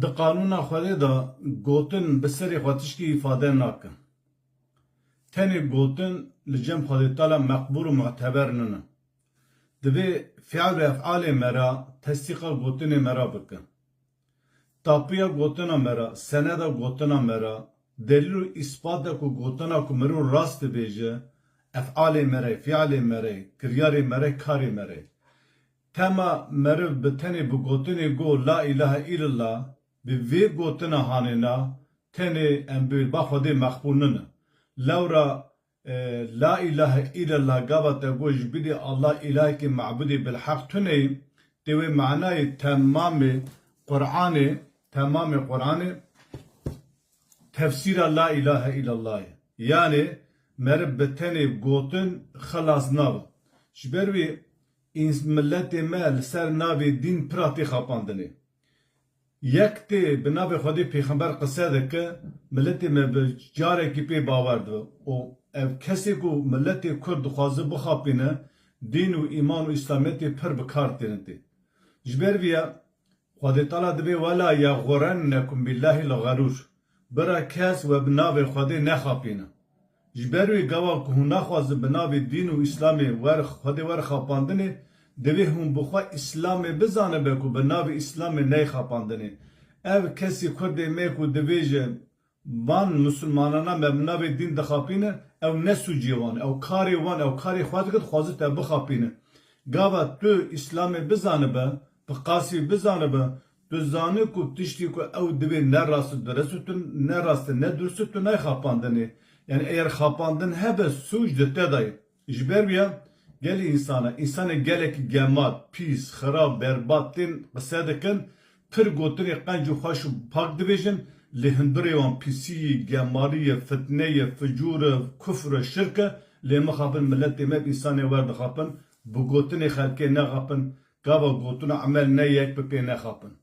Di kanûna Xwedê de gotin bi serê xwe tiştî îfade nakin. Tenê gotin li cem Xwedê Teala meqbûl û muteber nine. Divê fiil û efalê me re tesdîqa gotinê me re bikin. Tapiya gotina me re, seneda gotina me re, delîl û îsbata ku gotina ku mirov rast dibêje, efalê me re, fiilê me re, kiryarê me re, karê me re. Tema meriv bi tenê bi gotinê got la ilahe illallah bi vê gotina hanêna tenê em bi ba Xwedê meqbûl nine. Lewra la ilahe illallah gava te got ji bidê Allah ilahekî mebûdê bilheq tunê tê wê manayê temamê Qur'anê tefsîra la ilahe illallah ye. Yani meriv bi tenê gotin xelas nabin. Ji ber wê milletê me li ser navê dîn pira tê xapandinê. Yek tê bi navê Xwedê pêxember qise dike, milletê me bi carekî pê bawer dibe. û ev kesê ku milletê Kurd dixwaze bixapîne, dîn û îman û îslamiyetê pir bi kar têne tê. Ji ber vê ya Xwedê Teala dibe wela yeğurennekum billahi l-gharûr. Bira kes we bi navê Xwedê nexapîne. Ji ber wê gava ku hûn naxwazin bi navê dîn û îslamê Xwedê werxapandinê, divê hûn bi xwe îslamê bizanibe ku bi navê îslamê neyxapandinê. Ev kesî Kurdê me ku dibêje van Müslümanana me bi navê dîn dixapîne, ew ne suciyê wan, ew karê wan, ew karê xwe dike dixwaze te bixapîne. Gava tu îslamê bizanibe, bi qasî bizanibe, tu zanî ku tiştî ku ew divê ne rast tu ne rast ne durst tu neyxapandinê. Yani eğer xapandin hebe suç de te dayı. Ji ber vê gelê insana gelekî gemat, pîs, xirab, berbat tên qise dikin, pir gotinê qenc û xweş û pak dibêjin, lê hundirê wan pîsiyê, gemariyê, fitneyê, ficûrê, kufre, şirke, lê mixapin milletê me însanê werdixapin, bi gotinê xelkê nexapin, gava gotina emel ne yek bi pê nexapin.